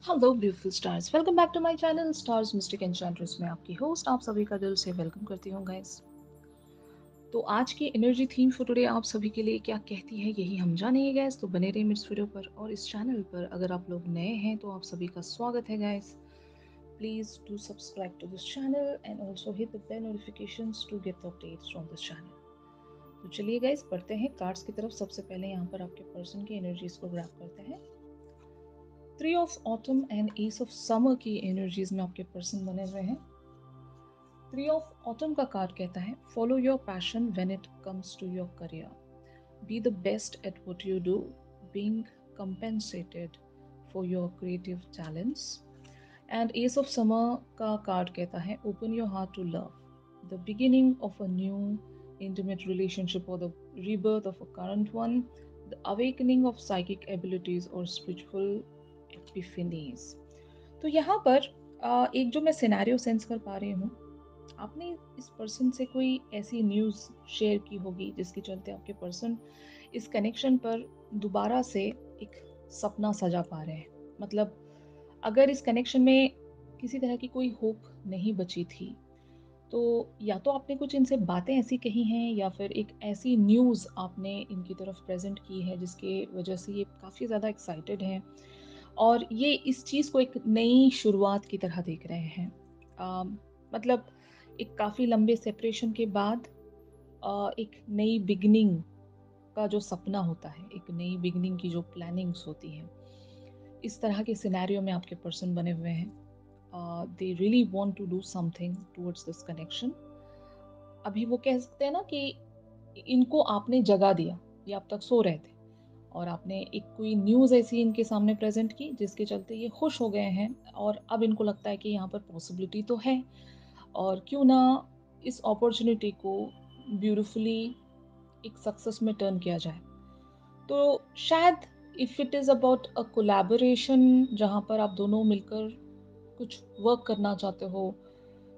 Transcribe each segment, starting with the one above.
Hello beautiful stars, welcome back to my channel Stars Mystic Enchantress में आपकी host आप सभी का दिल से वेलकम करती हूँ गाइस। तो आज की एनर्जी थीम फॉर टुडे आप सभी के लिए क्या कहती है यही हम जानेंगे गाइस। तो बने रहिए मेरे इस वीडियो पर और इस चैनल पर अगर आप लोग नए हैं तो आप सभी का स्वागत है guys. Please do subscribe to this channel and also hit the bell notifications to get the updates from this channel. तो चलिए गाइस बढ़ते हैं कार्ड्स की तरफ। सबसे पहले यहाँ पर आपके पर्सन की एनर्जीज को ग्रैब करते हैं। Three of autumn and ace of summer की एनर्जीज में आपके पर्सन बने हुए हैं। थ्री ऑफ ऑटम का कार्ड कहता है follow your passion when it comes to your career, be the best at what you do, being compensated for your creative talents. And Ace of Summer का card कहता है open your heart to love, the beginning of a new intimate relationship or the rebirth of a current one, the awakening of psychic abilities or spiritual epiphanies. तो यहाँ पर एक जो मैं scenario sense कर पा रही हूँ, आपने इस पर्सन से कोई ऐसी न्यूज़ शेयर की होगी जिसके चलते आपके पर्सन इस कनेक्शन पर दोबारा से एक सपना सजा पा रहे हैं। मतलब अगर इस कनेक्शन में किसी तरह की कोई होप नहीं बची थी, तो या तो आपने कुछ इनसे बातें ऐसी कही हैं या फिर एक ऐसी न्यूज़ आपने इनकी तरफ प्रेज़ेंट की है जिसके वजह से ये काफ़ी ज़्यादा एक्साइटेड हैं और ये इस चीज़ को एक नई शुरुआत की तरह देख रहे हैं। मतलब एक काफ़ी लंबे सेपरेशन के बाद एक नई बिगिनिंग का जो सपना होता है, एक नई बिगिनिंग की जो प्लानिंग्स होती हैं, इस तरह के सिनेरियो में आपके पर्सन बने हुए हैं। They really want to do something towards this connection. अभी वो कह सकते हैं ना कि इनको आपने जगा दिया, ये अब तक सो रहे थे और आपने एक कोई न्यूज़ ऐसी इनके सामने प्रेज़ेंट की जिसके चलते ये खुश हो गए हैं और अब इनको लगता है कि यहाँ पर पॉसिबिलिटी तो है और क्यों ना इस अपॉर्चुनिटी को ब्यूटीफुली एक सक्सेस में टर्न किया जाए। तो शायद if it is about a collaboration जहाँ पर आप दोनों मिलकर कुछ वर्क करना चाहते हो,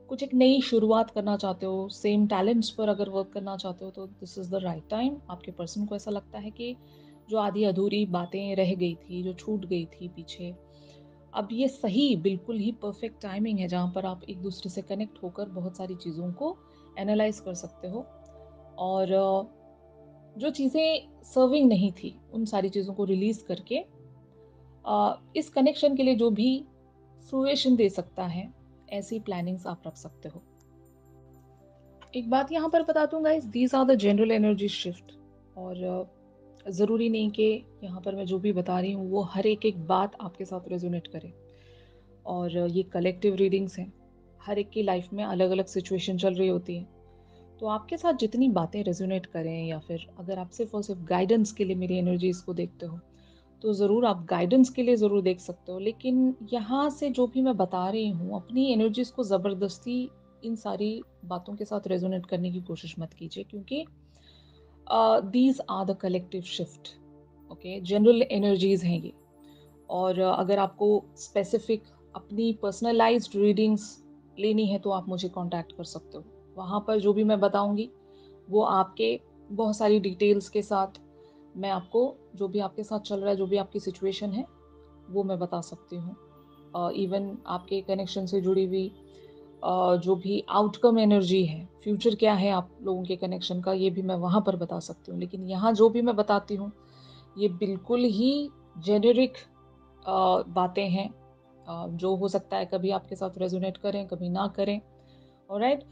कुछ एक नई शुरुआत करना चाहते हो, सेम टैलेंट्स पर अगर वर्क करना चाहते हो तो this is the right time. आपके पर्सन को ऐसा लगता है कि जो आधी अधूरी बातें रह गई थी, जो छूट गई थी पीछे, अब ये सही बिल्कुल ही परफेक्ट टाइमिंग है जहाँ पर आप एक दूसरे से कनेक्ट होकर बहुत सारी चीज़ों को एनालाइज कर सकते हो और जो चीज़ें सर्विंग नहीं थी उन सारी चीज़ों को रिलीज करके इस कनेक्शन के लिए जो भी फ्रूएशन दे सकता है, ऐसी प्लानिंग्स आप रख सकते हो। एक बात यहाँ पर बता दूँ guys, these are the general energy shift और ज़रूरी नहीं कि यहाँ पर मैं जो भी बता रही हूँ वो हर एक बात आपके साथ रेजोनेट करे और ये कलेक्टिव रीडिंग्स हैं। हर एक की लाइफ में अलग-अलग सिचुएशन चल रही होती है। तो आपके साथ जितनी बातें रेजोनेट करें या फिर अगर आप सिर्फ़ और सिर्फ़ गाइडेंस के लिए मेरी एनर्जीज़ को देखते हो, तो ज़रूर आप गाइडेंस के लिए ज़रूर देख सकते हो। लेकिन यहाँ से जो भी मैं बता रही हूँ, अपनी एनर्जीज़ को ज़बरदस्ती इन सारी बातों के साथ रेजोनेट करने की कोशिश मत कीजिए क्योंकि these are the collective shift, okay? General energies हैं ये और अगर आपको स्पेसिफ़िक अपनी पर्सनलाइज़्ड रीडिंग्स लेनी है, तो आप मुझे कॉन्टैक्ट कर सकते हो। वहाँ पर जो भी मैं बताऊँगी, वो आपके बहुत सारी डिटेल्स के साथ मैं आपको जो भी आपके साथ चल रहा है, जो भी आपकी सिचुएशन है, वो मैं बता सकती हूँ। इवन आपके कनेक्शन से जुड़ी हुई जो भी आउटकम एनर्जी है, फ्यूचर क्या है आप लोगों के कनेक्शन का, ये भी मैं वहाँ पर बता सकती हूँ। लेकिन यहाँ जो भी मैं बताती हूँ, ये बिल्कुल ही जेनेरिक बातें हैं जो हो सकता है कभी आपके साथ रेज़ोनेट करें, कभी ना करें। ऑलराइट?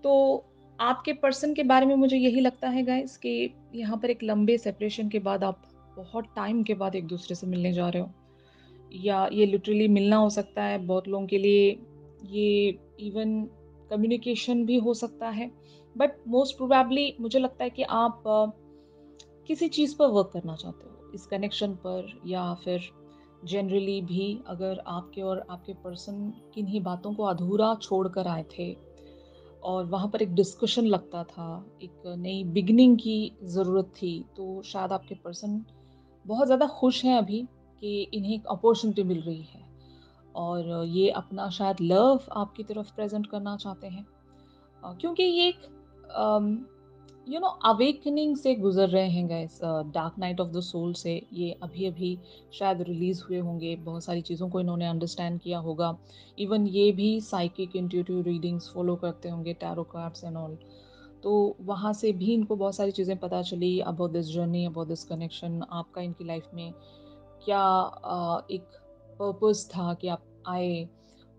तो आपके पर्सन के बारे में मुझे यही लगता है गाइज़ कि यहाँ पर एक लंबे सेपरेशन के बाद आप बहुत टाइम के बाद एक-दूसरे से मिलने जा रहे हो या ये लिटरली मिलना हो सकता है, बहुत लोगों के लिए ये इवन कम्युनिकेशन भी हो सकता है। बट मोस्ट प्रोबेबली मुझे लगता है कि आप किसी चीज़ पर वर्क करना चाहते हो, इस कनेक्शन पर या फिर जनरली भी अगर आपके और आपके पर्सन किन्हीं बातों को अधूरा छोड़कर आए थे और वहाँ पर एक डिस्कशन लगता था, एक नई बिगिनिंग की ज़रूरत थी, तो शायद आपके पर्सन बहुत ज़्यादा खुश हैं अभी कि इन्हें एक अपॉर्च्युनिटी मिल रही है और ये अपना शायद लव आपकी तरफ प्रेज़ेंट करना चाहते हैं। क्योंकि ये एक अवेकनिंग से गुजर रहे हैं guys, dark night of the soul से। ये अभी अभी शायद रिलीज हुए होंगे, बहुत सारी चीज़ों को इन्होंने अंडरस्टैंड किया होगा। इवन ये भी साइकिक इंट्यूटिव रीडिंग्स फॉलो करते होंगे, टैरो कार्ड्स एंड ऑल। तो वहाँ से भी इनको बहुत सारी चीज़ें पता चली about this journey, about this connection. आपका इनकी लाइफ में क्या एक पर्पस था कि आप आए,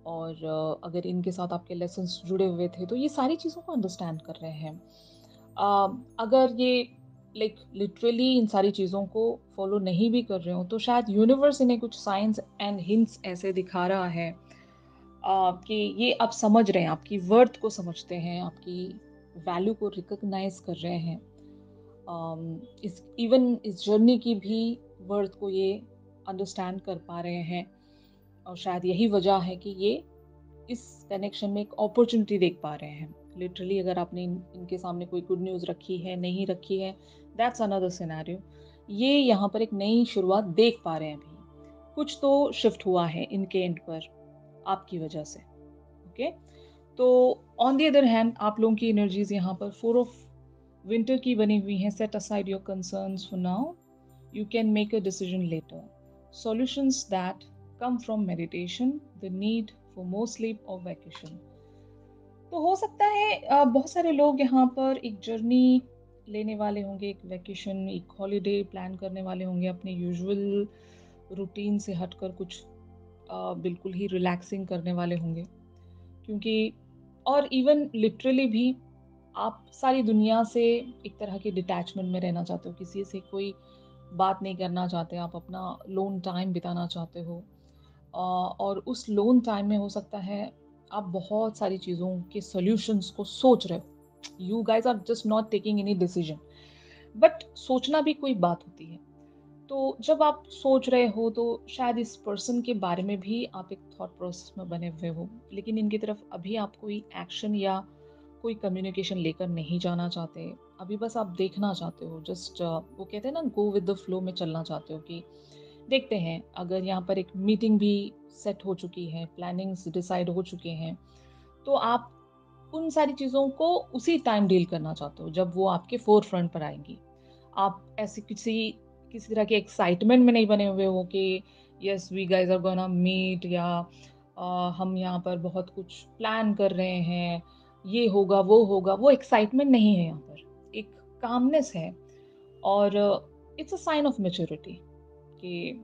और अगर इनके साथ आपके लेसन्स जुड़े हुए थे, तो ये सारी चीज़ों को अंडरस्टैंड कर रहे हैं। अगर ये लाइक लिटरली इन सारी चीज़ों को फॉलो नहीं भी कर रहे हो, तो शायद यूनिवर्स इन्हें कुछ साइंस एंड हिंट्स ऐसे दिखा रहा है कि ये अब समझ रहे हैं, आपकी वर्थ को समझते हैं, आपकी वैल्यू को रिकॉग्नाइज कर रहे हैं। इस इवन इस जर्नी की भी वर्थ को ये अंडरस्टैंड कर पा रहे हैं। और शायद यही वजह है कि ये इस कनेक्शन में एक अपॉर्चुनिटी देख पा रहे हैं। लिटरली अगर आपने इनके सामने कोई गुड न्यूज़ रखी है, नहीं रखी है, दैट्स अनदर सिनेरियो। ये यहाँ पर एक नई शुरुआत देख पा रहे हैं अभी। कुछ तो शिफ्ट हुआ है इनके एंड पर आपकी वजह से। ओके, तो ऑन द अदर हैंड आप लोगों की एनर्जीज यहाँ पर 4 ऑफ विंटर की बनी हुई हैं। Set aside your concerns for now, you can make a decision later. Solutions that come from meditation, the need for more sleep or vacation. तो हो सकता है बहुत सारे लोग यहाँ पर एक जर्नी लेने वाले होंगे, एक वैकेशन, एक हॉलिडे प्लान करने वाले होंगे, अपने यूजुअल रूटीन से हटकर कुछ बिल्कुल ही रिलैक्सिंग करने वाले होंगे। क्योंकि और इवन लिटरली भी आप सारी दुनिया से एक तरह के डिटैचमेंट में रहना चाहते हो, किसी से कोई बात नहीं करना चाहते, आप अपना लोन टाइम बिताना चाहते हो। और उस लोन टाइम में हो सकता है आप बहुत सारी चीज़ों के सॉल्यूशंस को सोच रहे हो। You guys are just not taking any decision, but सोचना भी कोई बात होती है। तो जब आप सोच रहे हो, तो शायद इस पर्सन के बारे में भी आप एक थॉट प्रोसेस में बने हुए हो, लेकिन इनकी तरफ अभी आप कोई एक्शन या कोई कम्युनिकेशन लेकर नहीं जाना चाहते। अभी बस आप देखना चाहते हो, जस्ट वो कहते हैं ना, गो विद द फ्लो में चलना चाहते हो कि देखते हैं। अगर यहाँ पर एक मीटिंग भी सेट हो चुकी है, प्लानिंग्स डिसाइड हो चुके हैं, तो आप उन सारी चीज़ों को उसी टाइम डील करना चाहते हो जब वो आपके फोर फ्रंट पर आएंगी। आप ऐसे किसी किसी तरह के एक्साइटमेंट में नहीं बने हुए हो कि yes we guys are gonna meet, या हम यहाँ पर बहुत कुछ प्लान कर रहे हैं, ये होगा वो होगा। वो एक्साइटमेंट नहीं है यहाँ पर, एक कामनेस है। और it's a sign of maturity कि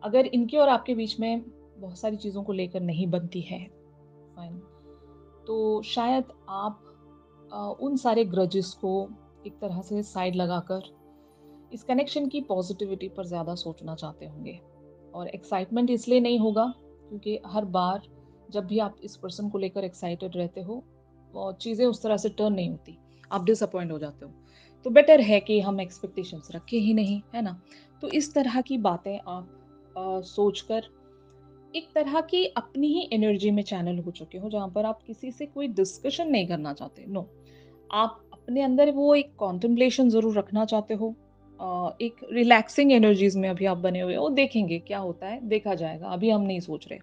अगर इनके और आपके बीच में बहुत सारी चीज़ों को लेकर नहीं बनती है, फाइन, तो शायद आप उन सारे ग्रजेस को एक तरह से साइड लगाकर इस कनेक्शन की पॉजिटिविटी पर ज़्यादा सोचना चाहते होंगे। और एक्साइटमेंट इसलिए नहीं होगा क्योंकि हर बार जब भी आप इस पर्सन को लेकर एक्साइटेड रहते हो, वो चीज़ें उस तरह से टर्न नहीं होती, आप डिसअपॉइंट हो जाते हो। तो बेटर है कि हम एक्सपेक्टेशंस रखें ही नहीं, है ना? तो इस तरह की बातें आप सोचकर एक तरह की अपनी ही एनर्जी में चैनल हो चुके हो, जहाँ पर आप किसी से कोई डिस्कशन नहीं करना चाहते। नो, आप अपने अंदर वो एक कॉन्टेम्पलेशन ज़रूर रखना चाहते हो। एक रिलैक्सिंग एनर्जीज़ में अभी आप बने हुए हो, देखेंगे क्या होता है, देखा जाएगा। अभी हम नहीं सोच रहे।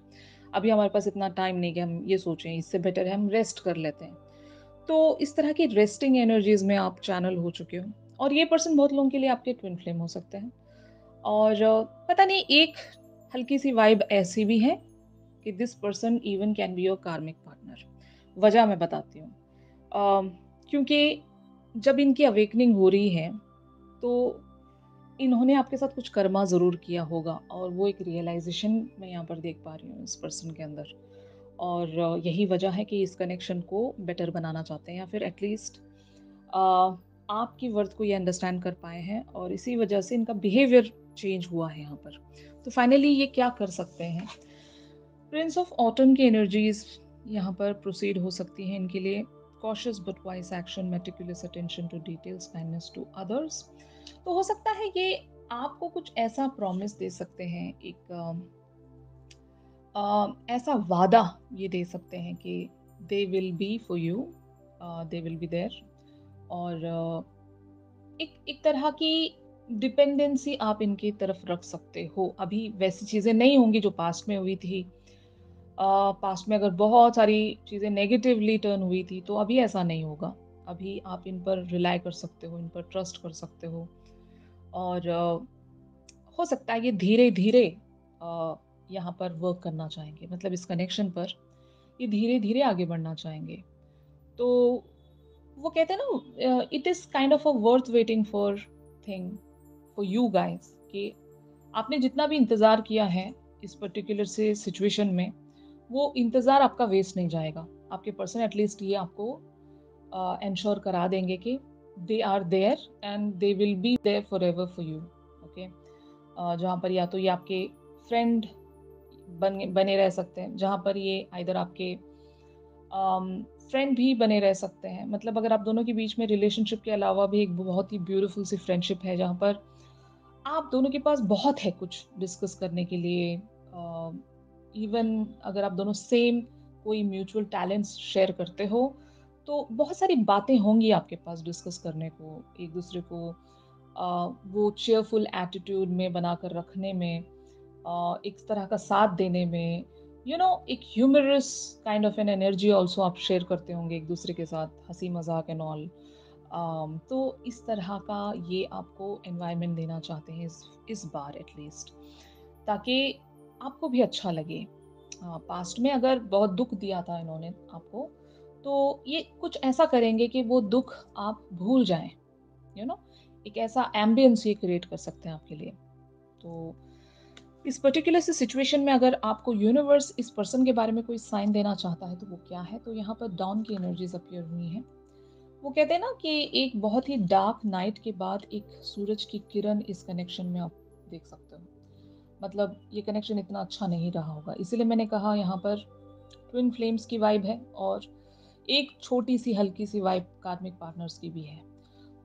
अभी हमारे पास इतना टाइम नहीं कि हम ये सोचें, इससे बेटर है हम रेस्ट कर लेते हैं। तो इस तरह की रेस्टिंग एनर्जीज़ में आप चैनल हो चुके हो, और ये पर्सन बहुत लोगों के लिए आपके ट्विन फ्लेम हो सकते हैं। और पता नहीं, एक हल्की-सी वाइब ऐसी भी है कि this person even can be your कार्मिक पार्टनर। वजह मैं बताती हूँ। क्योंकि जब इनकी अवेकनिंग हो रही है, तो इन्होंने आपके साथ कुछ कर्मा ज़रूर किया होगा, और वो एक रियलाइज़ेशन मैं यहाँ पर देख पा रही हूँ इस पर्सन के अंदर। और यही वजह है कि इस कनेक्शन को बेटर बनाना चाहते हैं, या फिर एटलीस्ट आपकी वर्थ को ये अंडरस्टैंड कर पाए हैं, और इसी वजह से इनका बिहेवियर चेंज हुआ है यहाँ पर। तो फाइनली ये क्या कर सकते हैं? प्रिंस ऑफ ऑटम की एनर्जीज यहाँ पर प्रोसीड हो सकती हैं इनके लिए। Cautious but wise action, meticulous attention to details, kindness to others. तो हो सकता है ये आपको कुछ ऐसा प्रॉमिस दे सकते हैं, एक ऐसा वादा ये दे सकते हैं कि they will be for you, they will be there. और एक एक तरह की डिपेंडेंसी आप इनकी तरफ रख सकते हो। अभी वैसी चीज़ें नहीं होंगी जो पास्ट में हुई थी। पास्ट में अगर बहुत सारी चीज़ें नेगेटिवली टर्न हुई थी, तो अभी ऐसा नहीं होगा। अभी आप इन पर रिलाय कर सकते हो, इन पर ट्रस्ट कर सकते हो और हो सकता है ये धीरे-धीरे यहाँ पर वर्क करना चाहेंगे, मतलब इस कनेक्शन पर ये धीरे-धीरे आगे बढ़ना चाहेंगे। तो वो कहते हैं ना it is kind of a worth waiting for thing for you guys कि आपने जितना भी इंतज़ार किया है इस पर्टिकुलर से सिचुएशन में, वो इंतज़ार आपका वेस्ट नहीं जाएगा। आपके पर्सन एटलीस्ट ये आपको एन्श्योर करा देंगे कि they are there and they will be there forever for you. Okay? जहाँ पर या तो ये आपके फ्रेंड बने रह सकते हैं, जहाँ पर ये आइदर आपके फ्रेंड भी बने रह सकते हैं। मतलब अगर आप दोनों के बीच में रिलेशनशिप के अलावा भी एक बहुत ही ब्यूटीफुल सी फ्रेंडशिप है, जहाँ पर आप दोनों के पास बहुत है कुछ डिस्कस करने के लिए। इवन अगर आप दोनों सेम कोई म्यूचुअल टैलेंट्स शेयर करते हो, तो बहुत सारी बातें होंगी आपके पास डिस्कस करने को, एक दूसरे को वो चीयरफुल एटीट्यूड में बनाकर रखने में, एक तरह का साथ देने में, एक humorous kind of an energy also आप शेयर करते होंगे एक दूसरे के साथ, हँसी मज़ाक एंड ऑल। तो इस तरह का ये आपको एनवायरनमेंट देना चाहते हैं इस बार एटलीस्ट, ताकि आपको भी अच्छा लगे। पास्ट में अगर बहुत दुःख दिया था इन्होंने आपको, तो ये कुछ ऐसा करेंगे कि वो दुःख आप भूल जाएँ, यू नो एक ऐसा एम्बियंस ये क्रिएट कर सकते हैं आपके लिए। तो इस पर्टिकुलर सी सिचुएशन में अगर आपको यूनिवर्स इस पर्सन के बारे में कोई साइन देना चाहता है, तो वो क्या है? तो यहाँ पर डॉन की एनर्जीज़ अपीयर हुई हैं। वो कहते हैं ना कि एक बहुत ही डार्क नाइट के बाद एक सूरज की किरण इस कनेक्शन में आप देख सकते हो। मतलब ये कनेक्शन इतना अच्छा नहीं रहा होगा। इसीलिए मैंने कहा यहाँ पर ट्विन फ्लेम्स की वाइब है और एक छोटी-सी हल्की-सी वाइब कार्मिक पार्टनर्स की भी है।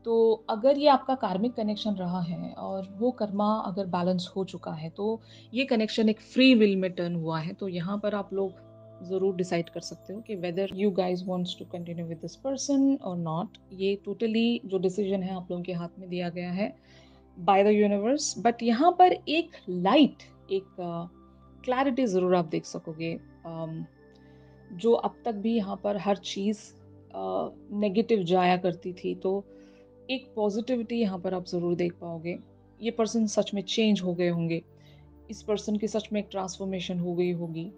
तो अगर ये आपका कार्मिक कनेक्शन रहा है और वो कर्मा अगर बैलेंस हो चुका है, तो ये कनेक्शन एक फ्री विल में टर्न हुआ है। तो यहाँ पर आप लोग ज़रूर डिसाइड कर सकते हो कि whether you guys wants to continue with this person और नॉट। ये टोटली जो डिसीजन है आप लोगों के हाथ में दिया गया है बाय द यूनिवर्स। बट यहाँ पर एक लाइट, एक क्लैरिटी ज़रूर आप देख सकोगे। जो अब तक भी यहाँ पर हर चीज़ नेगेटिव जाया करती थी, तो एक पॉज़िटिविटी यहाँ पर आप ज़रूर देख पाओगे। ये पर्सन सच में चेंज हो गए होंगे। इस पर्सन की सच में एक ट्रांसफ़ॉर्मेशन हो गई होगी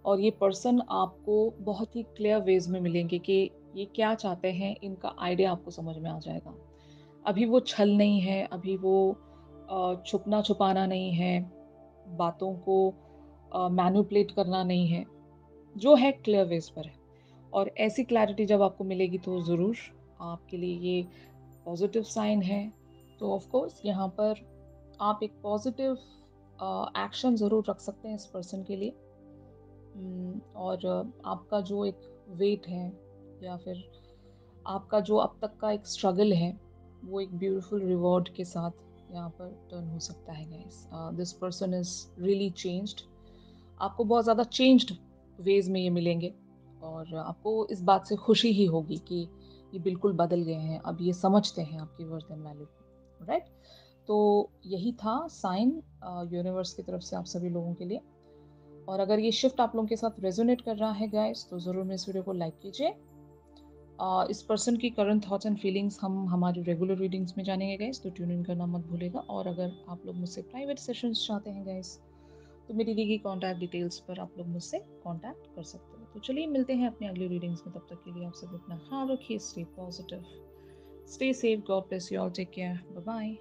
और ये पर्सन आपको बहुत ही क्लियर वेज़ में मिलेंगे कि ये क्या चाहते हैं, इनका आइडिया आपको समझ में आ जाएगा। अभी वो छल नहीं है, अभी वो छुपना-छुपाना नहीं है, बातों को मैनिपुलेट करना नहीं है, जो है क्लियर वेज़ पर है। और ऐसी क्लैरिटी जब आपको मिलेगी तो ज़रूर आपके लिए ये पॉज़िटिव साइन है। तो ऑफ़ कोर्स यहाँ पर आप एक पॉज़िटिव एक्शन ज़रूर रख सकते हैं इस पर्सन के लिए। और आपका जो एक वेट है या फिर आपका जो अब तक का एक स्ट्रगल है, वो एक ब्यूटीफुल रिवॉर्ड के साथ यहाँ पर टर्न हो सकता है guys. This person is really changed. आपको बहुत ज़्यादा चेंज्ड वेज़ में ये मिलेंगे और आपको इस बात से खुशी ही होगी कि ये बिल्कुल बदल गए हैं, अब ये समझते हैं आपकी वर्थ एंड वैल्यू को, राइट? तो यही था साइन यूनिवर्स की तरफ से आप सभी लोगों के लिए। और अगर ये शिफ्ट आप लोगों के साथ रेजोनेट कर रहा है गाइस, तो ज़रूर मेरे इस वीडियो को लाइक कीजिए। इस पर्सन की करंट थॉट्स एंड फीलिंग्स हम हमारी रेगुलर रीडिंग्स में जानेंगे गाइस, तो ट्यून इन करना मत भूलिएगा। और अगर आप लोग मुझसे प्राइवेट सेशंस चाहते हैं गाइस, तो मेरी दी गई कॉन्टैक्ट डिटेल्स पर आप लोग मुझसे कॉन्टैक्ट कर सकते हो। तो चलिए मिलते हैं अपनी अगली रीडिंग्स में, तब तक के लिए आप सब अपना ख्याल रखिए, stay positive, stay safe, God bless you all, take care, bye bye.